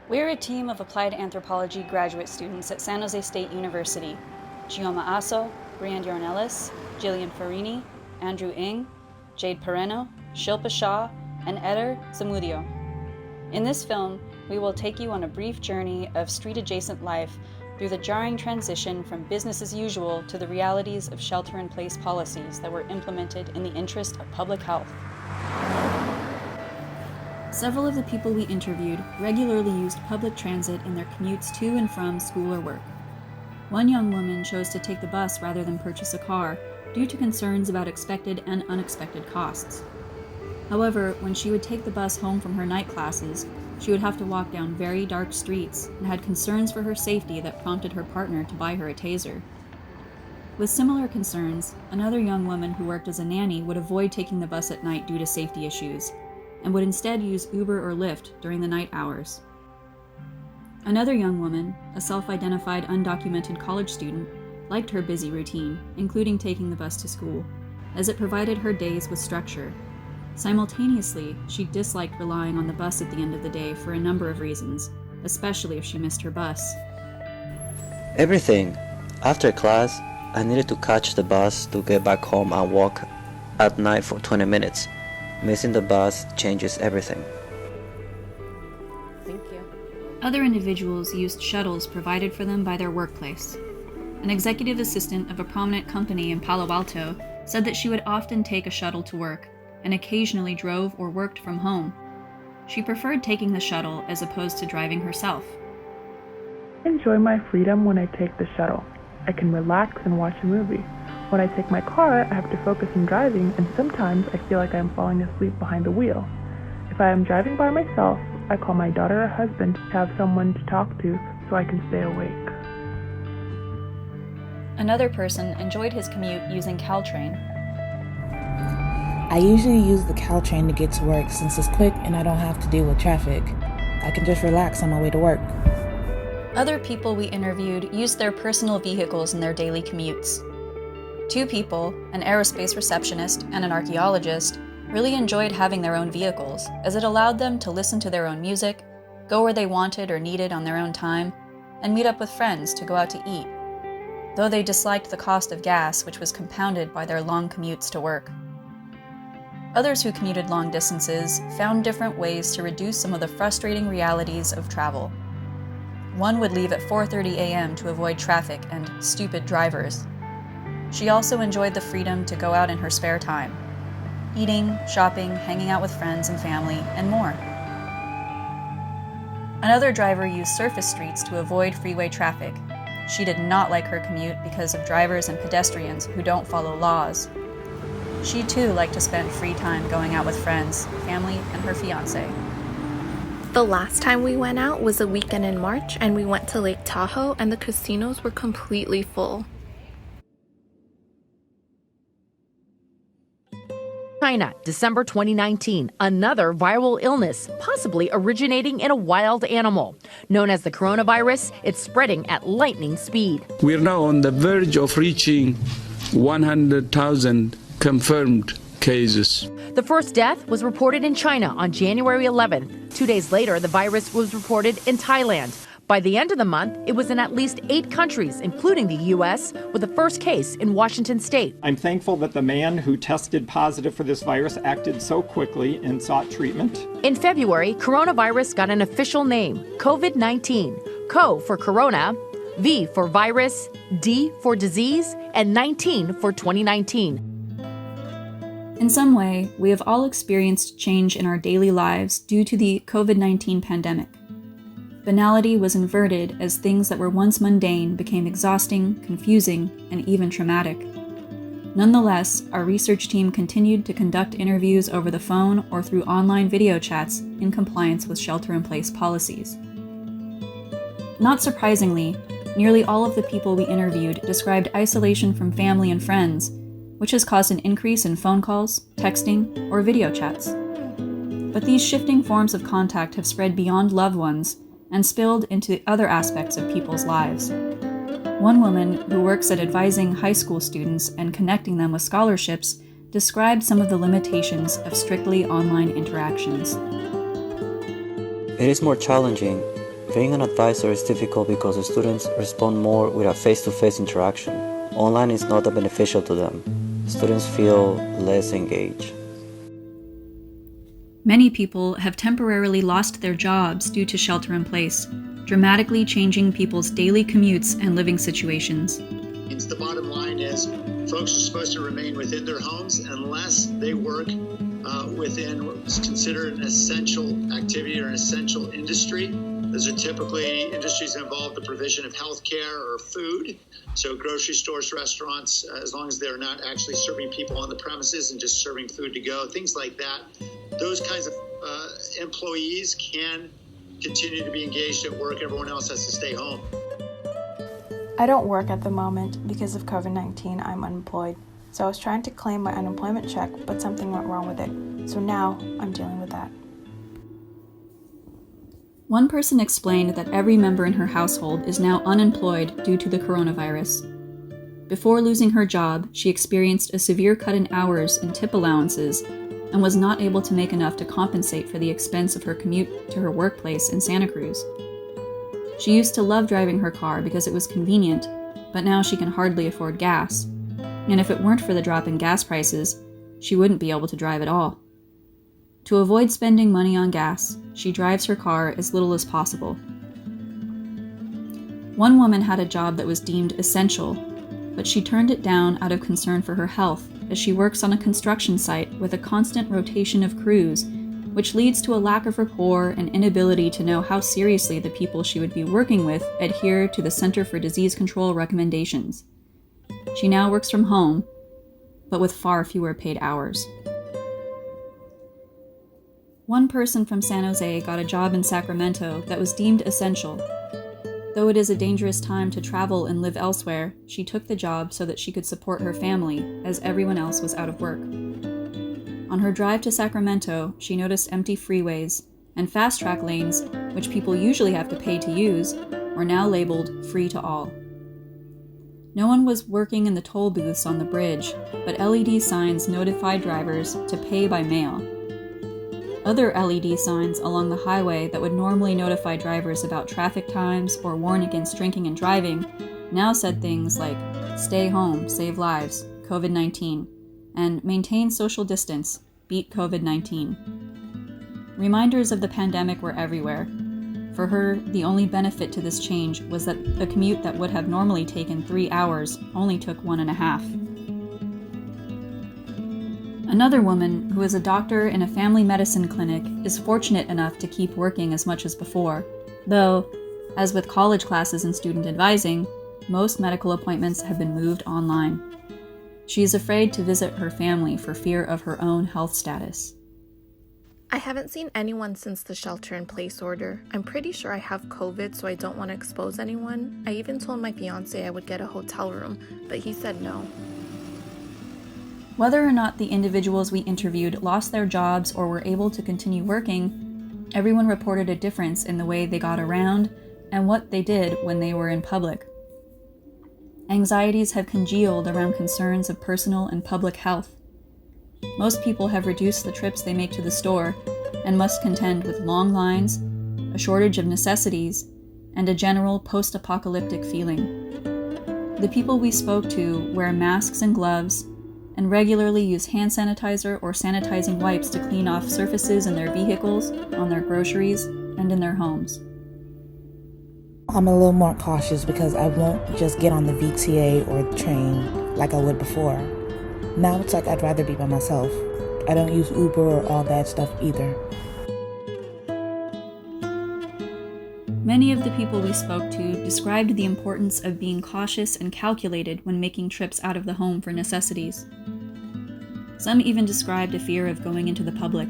We're a team of Applied Anthropology graduate students at San Jose State University. Chioma Aso, Brian Ornelas, Jillian Farini, Andrew Ng, Jade Pereno, Shilpa Shah, and Eder Zamudio. In this film, we will take you on a brief journey of street-adjacent life through the jarring transition from business as usual to the realities of shelter-in-place policies that were implemented in the interest of public health. Several of the people we interviewed regularly used public transit in their commutes to and from school or work. One young woman chose to take the bus rather than purchase a car due to concerns about expected and unexpected costs. However, when she would take the bus home from her night classes, she would have to walk down very dark streets and had concerns for her safety that prompted her partner to buy her a taser. With similar concerns, another young woman who worked as a nanny would avoid taking the bus at night due to safety issues, and would instead use Uber or Lyft during the night hours. Another young woman, a self-identified undocumented college student, liked her busy routine, including taking the bus to school, as it provided her days with structure. Simultaneously, she disliked relying on the bus at the end of the day for a number of reasons, especially if she missed her bus. Everything. After class, I needed to catch the bus to get back home and walk at night for 20 minutes. Missing the bus changes everything. Thank you. Other individuals used shuttles provided for them by their workplace. An executive assistant of a prominent company in Palo Alto said that she would often take a shuttle to work and occasionally drove or worked from home. She preferred taking the shuttle as opposed to driving herself. I enjoy my freedom when I take the shuttle. I can relax and watch a movie. When I take my car, I have to focus on driving, and sometimes I feel like I am falling asleep behind the wheel. If I am driving by myself, I call my daughter or husband to have someone to talk to so I can stay awake. Another person enjoyed his commute using Caltrain. I usually use the Caltrain to get to work since it's quick and I don't have to deal with traffic. I can just relax on my way to work. Other people we interviewed used their personal vehicles in their daily commutes. Two people, an aerospace receptionist and an archaeologist, really enjoyed having their own vehicles, as it allowed them to listen to their own music, go where they wanted or needed on their own time, and meet up with friends to go out to eat, though they disliked the cost of gas, which was compounded by their long commutes to work. Others who commuted long distances found different ways to reduce some of the frustrating realities of travel. One would leave at 4:30 a.m. to avoid traffic and stupid drivers. She also enjoyed the freedom to go out in her spare time, eating, shopping, hanging out with friends and family, and more. Another driver used surface streets to avoid freeway traffic. She did not like her commute because of drivers and pedestrians who don't follow laws. She too liked to spend free time going out with friends, family, and her fiancé. The last time we went out was a weekend in March, and we went to Lake Tahoe, and the casinos were completely full. China, December 2019, another viral illness, possibly originating in a wild animal. Known as the coronavirus, it's spreading at lightning speed. We're now on the verge of reaching 100,000 confirmed cases. The first death was reported in China on January 11th. 2 days later, the virus was reported in Thailand. By the end of the month, it was in at least 8 countries, including the U.S., with the first case in Washington state. I'm thankful that the man who tested positive for this virus acted so quickly and sought treatment. In February, coronavirus got an official name, COVID-19. Co for corona, V for virus, D for disease, and 19 for 2019. In some way, we have all experienced change in our daily lives due to the COVID-19 pandemic. Banality was inverted as things that were once mundane became exhausting, confusing, and even traumatic. Nonetheless, our research team continued to conduct interviews over the phone or through online video chats in compliance with shelter-in-place policies. Not surprisingly, nearly all of the people we interviewed described isolation from family and friends, which has caused an increase in phone calls, texting, or video chats. But these shifting forms of contact have spread beyond loved ones and spilled into other aspects of people's lives. One woman who works at advising high school students and connecting them with scholarships described some of the limitations of strictly online interactions. It is more challenging Being an advisor is difficult because the students respond more with a face-to-face interaction. Online is not that beneficial to them. Students feel less engaged. Many people have temporarily lost their jobs due to shelter in place, dramatically changing people's daily commutes and living situations. The bottom line is folks are supposed to remain within their homes unless they work within what's considered an essential activity or an essential industry. Those are typically industries that involve the provision of healthcare or food. So grocery stores, restaurants, as long as they're not actually serving people on the premises and just serving food to go, things like that. Those kinds of employees can continue to be engaged at work. Everyone else has to stay home. I don't work at the moment because of COVID-19. I'm unemployed. So I was trying to claim my unemployment check, but something went wrong with it. So now I'm dealing with that. One person explained that every member in her household is now unemployed due to the coronavirus. Before losing her job, she experienced a severe cut in hours and tip allowances and was not able to make enough to compensate for the expense of her commute to her workplace in Santa Cruz. She used to love driving her car because it was convenient, but now she can hardly afford gas. And if it weren't for the drop in gas prices, she wouldn't be able to drive at all. To avoid spending money on gas, she drives her car as little as possible. One woman had a job that was deemed essential, but she turned it down out of concern for her health, as she works on a construction site with a constant rotation of crews, which leads to a lack of rapport and inability to know how seriously the people she would be working with adhere to the Center for Disease Control recommendations. She now works from home, but with far fewer paid hours. One person from San Jose got a job in Sacramento that was deemed essential. Though it is a dangerous time to travel and live elsewhere, she took the job so that she could support her family, as everyone else was out of work. On her drive to Sacramento, she noticed empty freeways, and fast-track lanes, which people usually have to pay to use, were now labeled free to all. No one was working in the toll booths on the bridge, but LED signs notified drivers to pay by mail. Other LED signs along the highway that would normally notify drivers about traffic times or warn against drinking and driving now said things like, "Stay home, save lives, COVID-19," and "Maintain social distance, beat COVID-19." Reminders of the pandemic were everywhere. For her, the only benefit to this change was that a commute that would have normally taken 3 hours only took 1.5. Another woman, who is a doctor in a family medicine clinic, is fortunate enough to keep working as much as before, though, as with college classes and student advising, most medical appointments have been moved online. She is afraid to visit her family for fear of her own health status. I haven't seen anyone since the shelter-in-place order. I'm pretty sure I have COVID, so I don't want to expose anyone. I even told my fiancé I would get a hotel room, but he said no. Whether or not the individuals we interviewed lost their jobs or were able to continue working, everyone reported a difference in the way they got around and what they did when they were in public. Anxieties have congealed around concerns of personal and public health. Most people have reduced the trips they make to the store and must contend with long lines, a shortage of necessities, and a general post-apocalyptic feeling. The people we spoke to wear masks and gloves and regularly use hand sanitizer or sanitizing wipes to clean off surfaces in their vehicles, on their groceries, and in their homes. I'm a little more cautious because I won't just get on the VTA or the train like I would before. Now it's like I'd rather be by myself. I don't use Uber or all that stuff either. Many of the people we spoke to described the importance of being cautious and calculated when making trips out of the home for necessities. Some even described a fear of going into the public.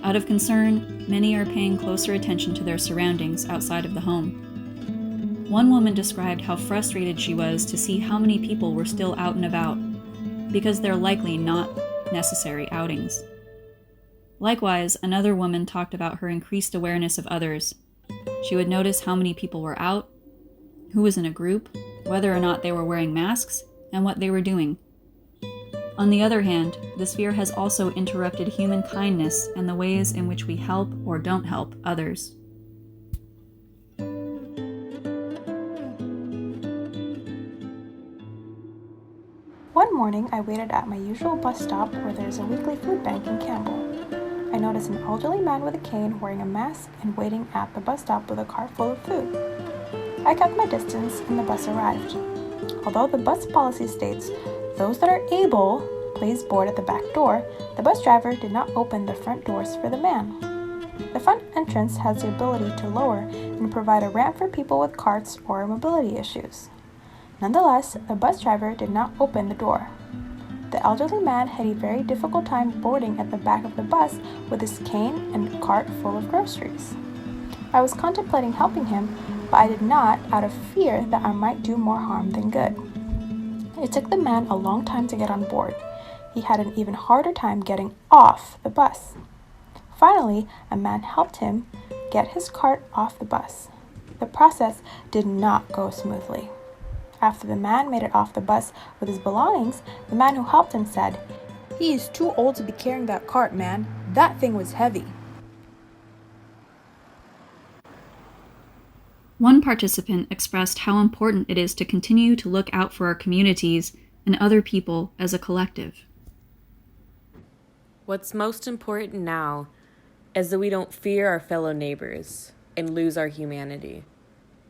Out of concern, many are paying closer attention to their surroundings outside of the home. One woman described how frustrated she was to see how many people were still out and about, because they're likely not necessary outings. Likewise, another woman talked about her increased awareness of others. She would notice how many people were out, who was in a group, whether or not they were wearing masks, and what they were doing. On the other hand, this fear has also interrupted human kindness and the ways in which we help or don't help others. One morning, I waited at my usual bus stop where there's a weekly food bank in Campbell. I noticed an elderly man with a cane wearing a mask and waiting at the bus stop with a cart full of food. I kept my distance and the bus arrived. Although the bus policy states those that are able place board at the back door, the bus driver did not open the front doors for the man. The front entrance has the ability to lower and provide a ramp for people with carts or mobility issues. Nonetheless, the bus driver did not open the door. The elderly man had a very difficult time boarding at the back of the bus with his cane and cart full of groceries. I was contemplating helping him, but I did not out of fear that I might do more harm than good. It took the man a long time to get on board. He had an even harder time getting off the bus. Finally, a man helped him get his cart off the bus. The process did not go smoothly. After the man made it off the bus with his belongings, the man who helped him said, "He is too old to be carrying that cart, man. That thing was heavy." One participant expressed how important it is to continue to look out for our communities and other people as a collective. What's most important now is that we don't fear our fellow neighbors and lose our humanity.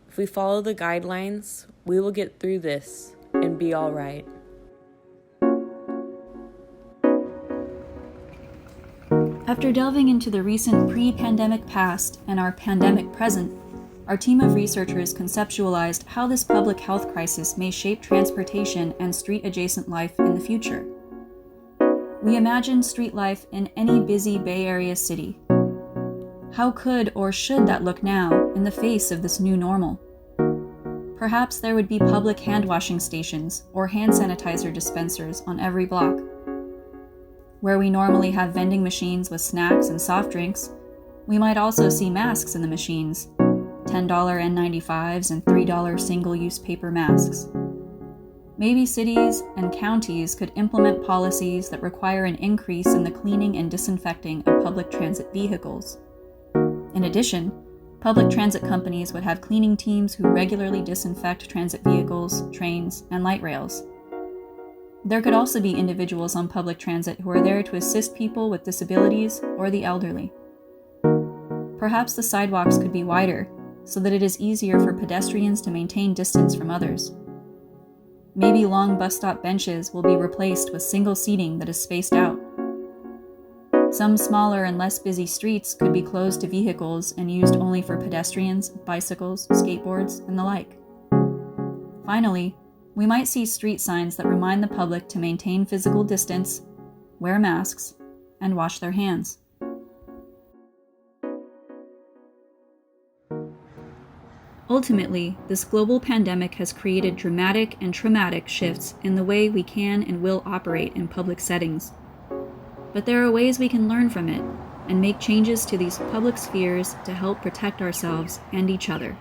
If we follow the guidelines, we will get through this and be all right. After delving into the recent pre-pandemic past and our pandemic present, our team of researchers conceptualized how this public health crisis may shape transportation and street-adjacent life in the future. We imagined street life in any busy Bay Area city. How could or should that look now in the face of this new normal? Perhaps there would be public hand-washing stations or hand sanitizer dispensers on every block. Where we normally have vending machines with snacks and soft drinks, we might also see masks in the machines, $10 N95s and $3 single-use paper masks. Maybe cities and counties could implement policies that require an increase in the cleaning and disinfecting of public transit vehicles. In addition, public transit companies would have cleaning teams who regularly disinfect transit vehicles, trains, and light rails. There could also be individuals on public transit who are there to assist people with disabilities or the elderly. Perhaps the sidewalks could be wider, so that it is easier for pedestrians to maintain distance from others. Maybe long bus stop benches will be replaced with single seating that is spaced out. Some smaller and less busy streets could be closed to vehicles and used only for pedestrians, bicycles, skateboards, and the like. Finally, we might see street signs that remind the public to maintain physical distance, wear masks, and wash their hands. Ultimately, this global pandemic has created dramatic and traumatic shifts in the way we can and will operate in public settings. But there are ways we can learn from it and make changes to these public spheres to help protect ourselves and each other.